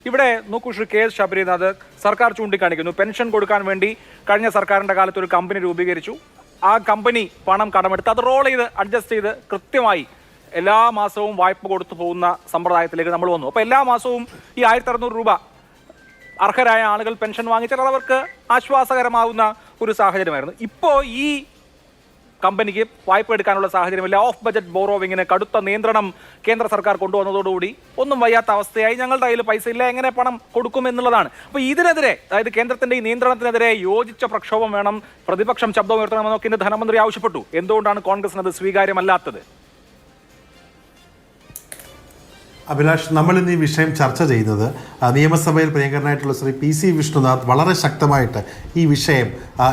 ഇവിടെ നോക്കൂ Shri K S Sabarinath, സർക്കാർ ചൂണ്ടിക്കാണിക്കുന്നു പെൻഷൻ കൊടുക്കാൻ വേണ്ടി കഴിഞ്ഞ സർക്കാരിന്റെ കാലത്ത് ഒരു കമ്പനി രൂപീകരിച്ചു. ആ കമ്പനി പണം കടമെടുത്ത് അത് റോൾ ചെയ്ത് അഡ്ജസ്റ്റ് ചെയ്ത് കൃത്യമായി എല്ലാ മാസവും വായ്പ കൊടുത്തു പോകുന്ന സമ്പ്രദായത്തിലേക്ക് നമ്മൾ വന്നു. അപ്പോൾ എല്ലാ മാസവും ഈ 1600 രൂപ അർഹരായ ആളുകൾ പെൻഷൻ വാങ്ങിച്ചാൽ അവർക്ക് ആശ്വാസകരമാവുന്ന ഒരു സാഹചര്യമായിരുന്നു. ഇപ്പോൾ ഈ കമ്പനിക്ക് വായ്പ എടുക്കാനുള്ള സാഹചര്യമില്ല. ഓഫ് ബജറ്റ് ബോറോവിങ്ങിന് കടുത്ത നിയന്ത്രണം കേന്ദ്ര സർക്കാർ കൊണ്ടുവന്നതോടുകൂടി ഒന്നും വയ്യാത്ത അവസ്ഥയായി. ഞങ്ങളുടെ കയ്യിൽ പൈസ ഇല്ല, എങ്ങനെ പണം കൊടുക്കും എന്നുള്ളതാണ്. അപ്പോൾ ഇതിനെതിരെ, അതായത് കേന്ദ്രത്തിന്റെ ഈ നിയന്ത്രണത്തിനെതിരെ യോജിച്ച പ്രക്ഷോഭം വേണം, പ്രതിപക്ഷം ശബ്ദം ഉയർത്തണമെന്നൊക്കെ ഇന്ന് ധനമന്ത്രി ആവശ്യപ്പെട്ടു. എന്തുകൊണ്ടാണ് കോൺഗ്രസിന് അത് സ്വീകാര്യമല്ലാത്തത്? അഭിലാഷ്, നമ്മൾ ഇന്ന് ഈ വിഷയം ചർച്ച ചെയ്യുന്നത് നിയമസഭയിൽ പ്രിയങ്കരനായിട്ടുള്ള ശ്രീ PC വിഷ്ണുനാഥ് വളരെ ശക്തമായിട്ട് ഈ വിഷയം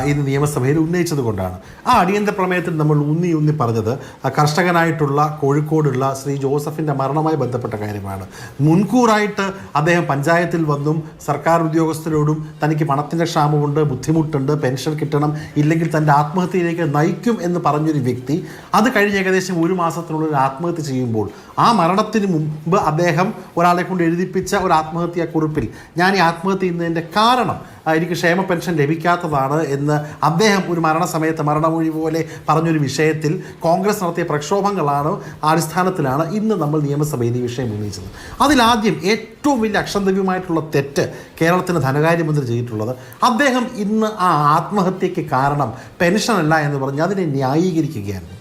ഇന്ന് നിയമസഭയിൽ ഉന്നയിച്ചത് കൊണ്ടാണ്. ആ അടിയന്തര പ്രമേയത്തിൽ നമ്മൾ ഊന്നി പറഞ്ഞത് കർഷകനായിട്ടുള്ള കോഴിക്കോടുള്ള ശ്രീ ജോസഫിൻ്റെ മരണവുമായി ബന്ധപ്പെട്ട കാര്യമാണ്. മുൻകൂറായിട്ട് അദ്ദേഹം പഞ്ചായത്തിൽ വന്നും സർക്കാർ ഉദ്യോഗസ്ഥരോടും തനിക്ക് പണത്തിൻ്റെ ക്ഷാമമുണ്ട്, ബുദ്ധിമുട്ടുണ്ട്, പെൻഷൻ കിട്ടണം, ഇല്ലെങ്കിൽ തൻ്റെ ആത്മഹത്യയിലേക്ക് നയിക്കും എന്ന് പറഞ്ഞൊരു വ്യക്തി അത് കഴിഞ്ഞ് ഏകദേശം 1 മാസത്തിനുള്ളിൽ ആത്മഹത്യ ചെയ്യുമ്പോൾ ആ മരണത്തിന് മുമ്പ് അദ്ദേഹം ഒരാളെ കൊണ്ട് എഴുതിപ്പിച്ച ഒരു ആത്മഹത്യാ കുറിപ്പിൽ ഞാൻ ഈ ആത്മഹത്യ ചെയ്യുന്നതിൻ്റെ കാരണം എനിക്ക് ക്ഷേമ പെൻഷൻ ലഭിക്കാത്തതാണ് എന്ന് അദ്ദേഹം ഒരു മരണസമയത്ത് മരണമൊഴി പോലെ പറഞ്ഞൊരു വിഷയത്തിൽ കോൺഗ്രസ് നടത്തിയ പ്രക്ഷോഭങ്ങളാണ് അടിസ്ഥാനത്തിലാണ് ഇന്ന് നമ്മൾ നിയമസഭയിൽ ഈ വിഷയം ഉന്നയിച്ചത്. അതിലാദ്യം ഏറ്റവും വലിയ അക്ഷന്തവ്യമായിട്ടുള്ള തെറ്റ് കേരളത്തിൻ്റെ ധനകാര്യമന്ത്രി ചെയ്തിട്ടുള്ളത്, അദ്ദേഹം ഇന്ന് ആ ആത്മഹത്യയ്ക്ക് കാരണം പെൻഷനല്ല എന്ന് പറഞ്ഞ് അതിനെ ന്യായീകരിക്കുകയായിരുന്നു.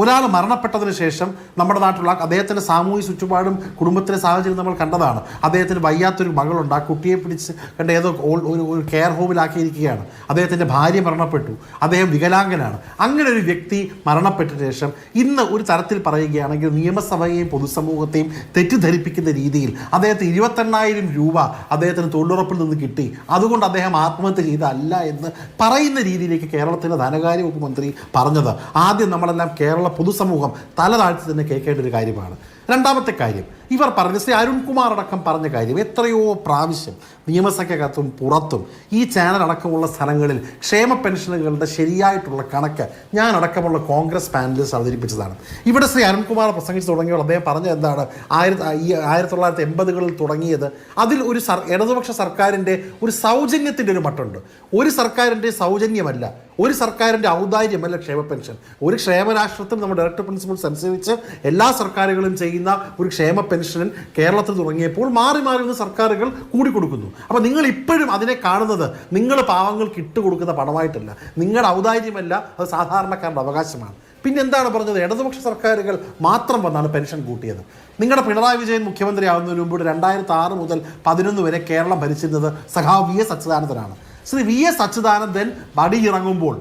ഒരാൾ മരണപ്പെട്ടതിന് ശേഷം നമ്മുടെ നാട്ടിലുള്ള അദ്ദേഹത്തിൻ്റെ സാമൂഹിക ചുറ്റുപാടും കുടുംബത്തിലെ സാഹചര്യം നമ്മൾ കണ്ടതാണ്. അദ്ദേഹത്തിന് വയ്യാത്തൊരു മകളുണ്ട്, ആ കുട്ടിയെ പിടിച്ച് കണ്ട് ഏതോ ഒരു കെയർ ഹോമിലാക്കിയിരിക്കുകയാണ്. അദ്ദേഹത്തിൻ്റെ ഭാര്യ മരണപ്പെട്ടു, അദ്ദേഹം വികലാംഗനാണ്. അങ്ങനെ ഒരു വ്യക്തി മരണപ്പെട്ട ശേഷം ഇന്ന് ഒരു തരത്തിൽ പറയുകയാണെങ്കിൽ നിയമസഭയെയും പൊതുസമൂഹത്തെയും തെറ്റിദ്ധരിപ്പിക്കുന്ന രീതിയിൽ അദ്ദേഹത്തിന് 28,000 രൂപ അദ്ദേഹത്തിന് തൊഴിലുറപ്പിൽ നിന്ന് കിട്ടി, അതുകൊണ്ട് അദ്ദേഹം ആത്മഹത്യ ചെയ്തതല്ല എന്ന് പറയുന്ന രീതിയിലേക്ക് കേരളത്തിൻ്റെ ധനകാര്യ വകുപ്പ് മന്ത്രി പറഞ്ഞത് ആദ്യം നമ്മളെല്ലാം കേരള പൊതുസമൂഹം തല താഴ്ത്തി തന്നെ കേൾക്കേണ്ട ഒരു കാര്യമാണ്. രണ്ടാമത്തെ കാര്യം, ഇവർ പറഞ്ഞ ശ്രീ അരുൺകുമാർ അടക്കം പറഞ്ഞ കാര്യം എത്രയോ പ്രാവശ്യം നിയമസഭയ്ക്കകത്തും പുറത്തും ഈ ചാനൽ അടക്കമുള്ള സ്ഥലങ്ങളിൽ ക്ഷേമ പെൻഷനുകളുടെ ശരിയായിട്ടുള്ള കണക്ക് ഞാൻ അടക്കമുള്ള കോൺഗ്രസ് പാനലിസ്റ്റ് അവതരിപ്പിച്ചതാണ്. ഇവിടെ ശ്രീ അരുൺകുമാർ പ്രസംഗിച്ച് തുടങ്ങിയപ്പോൾ അദ്ദേഹം പറഞ്ഞത് എന്താണ്, 1980-കളിൽ തുടങ്ങിയത് അതിൽ ഒരു ഇടതുപക്ഷ സർക്കാരിൻ്റെ ഒരു സൗജന്യത്തിൻ്റെ ഒരു മട്ടുണ്ട്. ഒരു സർക്കാരിൻ്റെ സൗജന്യമല്ല, ഒരു സർക്കാരിൻ്റെ ഔദാര്യമല്ല ക്ഷേമ പെൻഷൻ. ഒരു ക്ഷേമരാഷ്ട്രത്തിൽ നമ്മുടെ ഡയറക്ടർ പ്രിൻസിപ്പിൾസ് അനുസരിച്ച് എല്ലാ സർക്കാരുകളും ചെയ്യുന്ന ഒരു ക്ഷേമ പെൻഷൻ കേരളത്തിൽ തുടങ്ങിയപ്പോൾ മാറി മാറി വന്ന സർക്കാരുകൾ കൂടിക്കൊടുക്കുന്നു. അപ്പോൾ നിങ്ങൾ ഇപ്പോഴും അതിനെ കാണുന്നത് നിങ്ങൾ പാവങ്ങൾക്ക് ഇട്ടുകൊടുക്കുന്ന പണമായിട്ടല്ല, നിങ്ങളുടെ ഔദാര്യമല്ല, അത് സാധാരണക്കാരുടെ അവകാശമാണ്. പിന്നെ എന്താണ് പറഞ്ഞത്, ഇടതുപക്ഷ സർക്കാരുകൾ മാത്രം വന്നാണ് പെൻഷൻ കൂട്ടിയത്. നിങ്ങളുടെ പിണറായി വിജയൻ മുഖ്യമന്ത്രി ആവുന്നതിന് മുമ്പ് 2006 മുതൽ 2011 വരെ കേരളം ഭരിച്ചിരുന്നത് സഖാവ് VS അച്യുതാനന്ദനാണ്. ശ്രീ VS അച്യുതാനന്ദൻ പടിയിറങ്ങുമ്പോൾ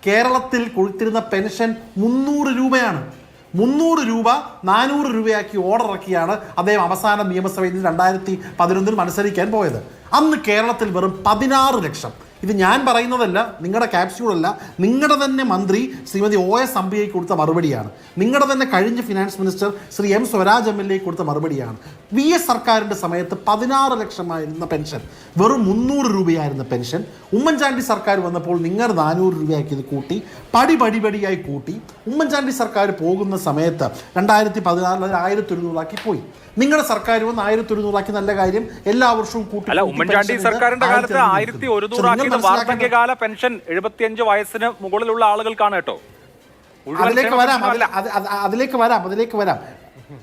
കേരളത്തിൽ കൊടുത്തിരുന്ന പെൻഷൻ 300 രൂപയാണ്. 300 രൂപ 400 രൂപയാക്കി ഓർഡർ ഇറക്കിയാണ് അദ്ദേഹം അവസാന നിയമസഭയിൽ 2011 മത്സരിക്കാൻ പോയത്. അന്ന് കേരളത്തിൽ വെറും 16 ലക്ഷം, ഇത് ഞാൻ പറയുന്നതല്ല, നിങ്ങളുടെ ക്യാപ്സ്യൂളല്ല, നിങ്ങളുടെ തന്നെ മന്ത്രി ശ്രീമതി OS അംബികയ്ക്ക് കൊടുത്ത മറുപടിയാണ്, നിങ്ങളുടെ തന്നെ കഴിഞ്ഞ finance minister Shri M Swaraj MLA കൊടുത്ത മറുപടിയാണ്. VS സർക്കാരിൻ്റെ സമയത്ത് 16 ലക്ഷമായിരുന്ന പെൻഷൻ വെറും 300 രൂപയായിരുന്ന പെൻഷൻ ഉമ്മൻചാണ്ടി സർക്കാർ വന്നപ്പോൾ നിങ്ങൾ 400 രൂപയാക്കി ഇത് കൂട്ടി, പടിപടിയായി കൂട്ടി. ഉമ്മൻചാണ്ടി സർക്കാർ പോകുന്ന സമയത്ത് 2014 1100 ആക്കി പോയി. നിങ്ങളുടെ സർക്കാർ വന്ന് 1100 ആക്കി, നല്ല കാര്യം, എല്ലാ വർഷവും കൂട്ടി. ഉമ്മൻചാണ്ടി സർക്കാരിന്റെ കാലത്ത് 1100 ആക്കിയത് വാർദ്ധക്യകാല പെൻഷൻ 75 വയസ്സിന് മുകളിലുള്ള ആളുകൾക്കാണ് കേട്ടോ. അതിലേക്ക് വരാം.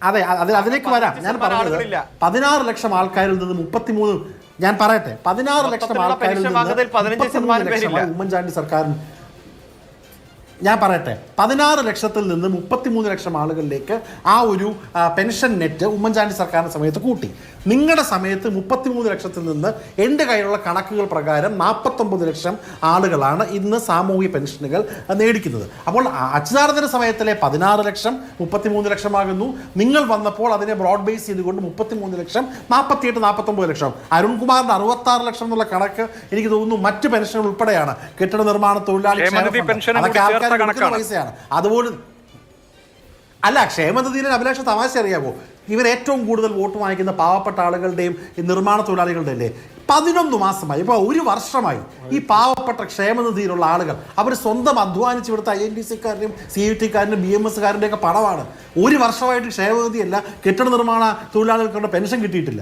അതെ, അതിലേക്ക് വരാം. ഞാൻ പറഞ്ഞത് 16 ലക്ഷം ആൾക്കാരിൽ നിന്ന് 33, ഞാൻ പറയട്ടെ, 16 ലക്ഷം ആൾക്കാരിൽ നിന്ന് ഉമ്മൻചാണ്ടി സർക്കാരിന്, ഞാൻ പറയട്ടെ, 16 ലക്ഷത്തിൽ നിന്ന് 33 ലക്ഷം ആളുകളിലേക്ക് ആ ഒരു പെൻഷൻ നെറ്റ് ഉമ്മൻചാണ്ടി സർക്കാരിൻ്റെ സമയത്ത് കൂട്ടി. നിങ്ങളുടെ സമയത്ത് 33 ലക്ഷത്തിൽ നിന്ന് എൻ്റെ കയ്യിലുള്ള കണക്കുകൾ പ്രകാരം 49 ലക്ഷം ആളുകളാണ് ഇന്ന് സാമൂഹ്യ പെൻഷനുകൾ നേടിക്കുന്നത്. അപ്പോൾ അച്യുതാനന്ദൻ്റെ സമയത്തിലെ 16 ലക്ഷം 33 ലക്ഷമാകുന്നു. നിങ്ങൾ വന്നപ്പോൾ അതിനെ ബ്രോഡ് ബേസ് ചെയ്തുകൊണ്ട് 33 ലക്ഷം 48-49 ലക്ഷം. അരുൺകുമാറിൻ്റെ 66 ലക്ഷം എന്നുള്ള കണക്ക് എനിക്ക് തോന്നുന്നു മറ്റ് പെൻഷനുകൾ ഉൾപ്പെടെയാണ്, കെട്ടിട നിർമ്മാണ തൊഴിലാളി പൈസയാണ്. അതുപോലെ അല്ല, ക്ഷേമനിധിയിലെ അഭിലാഷ തമാശ അറിയാമോ? ഇവർ ഏറ്റവും കൂടുതൽ വോട്ട് വാങ്ങിക്കുന്ന പാവപ്പെട്ട ആളുകളുടെയും ഈ നിർമ്മാണ തൊഴിലാളികളുടെ അല്ലേ? 11 മാസമായി, ഇപ്പോൾ 1 വർഷമായി ഈ പാവപ്പെട്ട ക്ഷേമനിധിയിലുള്ള ആളുകൾ അവർ സ്വന്തം അധ്വാനിച്ച് ഇവിടുത്തെ INTC-കാരനും CUT-കാരനും BMS-കാരൻ്റെ ഒക്കെ പണമാണ്. 1 വർഷമായിട്ട് ക്ഷേമനിധിയല്ല, കെട്ടിട നിർമ്മാണ തൊഴിലാളികൾക്കുള്ള പെൻഷൻ കിട്ടിയിട്ടില്ല.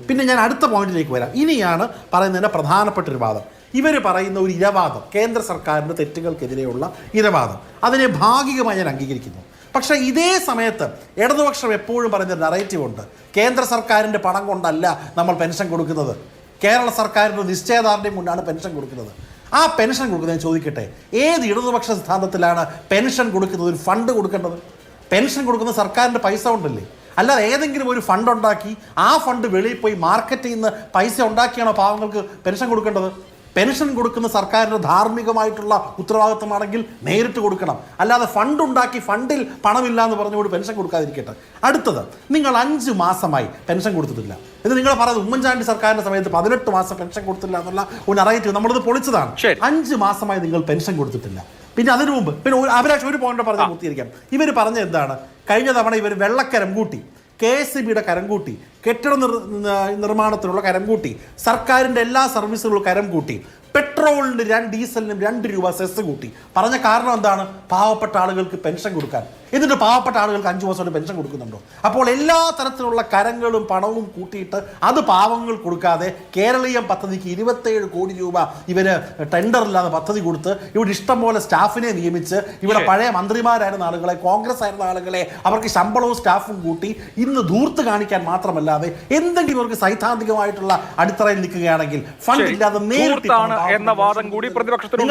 പിന്നെ ഞാൻ അടുത്ത പോയിന്റിലേക്ക് വരാം. ഇനിയാണ് പറയുന്നതിൻ്റെ പ്രധാനപ്പെട്ട ഒരു വാദം. ഇവർ പറയുന്ന ഒരു ഇരവാദം, കേന്ദ്ര സർക്കാരിൻ്റെ തെറ്റുകൾക്കെതിരെയുള്ള ഇരവാദം, അതിനെ ഭാഗികമായി ഞാൻ അംഗീകരിക്കുന്നു. പക്ഷേ ഇതേ സമയത്ത് ഇടതുപക്ഷം എപ്പോഴും പറയുന്ന നറേറ്റീവ് ഉണ്ട്, കേന്ദ്ര സർക്കാരിൻ്റെ പണം കൊണ്ടല്ല നമ്മൾ പെൻഷൻ കൊടുക്കുന്നത്, കേരള സർക്കാരിൻ്റെ നിശ്ചയദാർഢ്യം കൊണ്ടാണ് പെൻഷൻ കൊടുക്കുന്നത്. ആ പെൻഷൻ കൊടുക്കുന്നത് ഞാൻ ചോദിക്കട്ടെ, ഏത് ഇടതുപക്ഷ സിദ്ധാന്തത്തിലാണ് പെൻഷൻ കൊടുക്കുന്നത് ഒരു ഫണ്ട് കൊടുക്കേണ്ടത്? പെൻഷൻ കൊടുക്കുന്ന സർക്കാരിൻ്റെ പൈസ കൊണ്ടല്ലേ, അല്ലാതെ ഏതെങ്കിലും ഒരു ഫണ്ട് ഉണ്ടാക്കി ആ ഫണ്ട് വെളിയിൽ പോയി മാർക്കറ്റിൽ നിന്ന് പൈസ ഉണ്ടാക്കിയാണോ പാവങ്ങൾക്ക് പെൻഷൻ കൊടുക്കേണ്ടത്? പെൻഷൻ കൊടുക്കുന്ന സർക്കാരിൻ്റെ ധാർമ്മികമായിട്ടുള്ള ഉത്തരവാദിത്വമാണെങ്കിൽ നേരിട്ട് കൊടുക്കണം, അല്ലാതെ ഫണ്ട് ഉണ്ടാക്കി ഫണ്ടിൽ പണമില്ല എന്ന് പറഞ്ഞുകൊണ്ട് പെൻഷൻ കൊടുക്കാതിരിക്കട്ടെ. അടുത്തത്, നിങ്ങൾ 5 മാസമായി പെൻഷൻ കൊടുത്തിട്ടില്ല. ഇത് നിങ്ങൾ പറയുന്നത് ഉമ്മൻചാണ്ടി സർക്കാരിൻ്റെ സമയത്ത് 18 മാസം പെൻഷൻ കൊടുത്തില്ല എന്നുള്ള ഒരു നറേറ്റീവ് നമ്മളിത് പൊളിച്ചതാണ്. 5 മാസമായി നിങ്ങൾ പെൻഷൻ കൊടുത്തിട്ടില്ല. പിന്നെ അതിനു മുമ്പ് പിന്നെ അഭിലാഷ് ഒരു പോയിന്റ് പറഞ്ഞ് പൂർത്തീകരിക്കാം. ഇവർ പറഞ്ഞ എന്താണ്, കഴിഞ്ഞ തവണ ഇവർ വെള്ളക്കരം കൂട്ടി, KSEB-യുടെ കരം കൂട്ടി, കെട്ടിട നിർമ്മാണത്തിനുള്ള കരം കൂട്ടി, സർക്കാരിൻ്റെ എല്ലാ സർവീസുകളും കരം കൂട്ടി, പെട്രോളിന് ഡീസലിനും 2 രൂപ സെസ് കൂട്ടി. പറഞ്ഞ കാരണം എന്താണ്? പാവപ്പെട്ട ആളുകൾക്ക് പെൻഷൻ കൊടുക്കാൻ. എന്നിട്ട് പാവപ്പെട്ട ആളുകൾക്ക് 5 മാസമായിട്ട് പെൻഷൻ കൊടുക്കുന്നുണ്ടോ? അപ്പോൾ എല്ലാ തരത്തിലുള്ള കരങ്ങളും പണവും കൂട്ടിയിട്ട് അത് പാവങ്ങൾ കൊടുക്കാതെ കേരളീയം പദ്ധതിക്ക് 27 കോടി രൂപ ഇവര് ടെൻഡറില്ലാതെ പദ്ധതി കൊടുത്ത് ഇവിടെ ഇഷ്ടംപോലെ സ്റ്റാഫിനെ നിയമിച്ച് ഇവിടെ പഴയ മന്ത്രിമാരായിരുന്ന ആളുകളെ, കോൺഗ്രസ് ആയിരുന്ന ആളുകളെ അവർക്ക് ശമ്പളവും സ്റ്റാഫും കൂട്ടി ഇന്ന് ധൂർത്ത് കാണിക്കാൻ മാത്രമല്ലാതെ എന്തെങ്കിലും അവർക്ക് സൈദ്ധാന്തികമായിട്ടുള്ള അടിത്തറയിൽ നിൽക്കുകയാണെങ്കിൽ ഫണ്ട് ഇല്ലാതെ നേരിട്ട് എന്ന വാദം കൂടി പ്രതിപക്ഷത്തിന്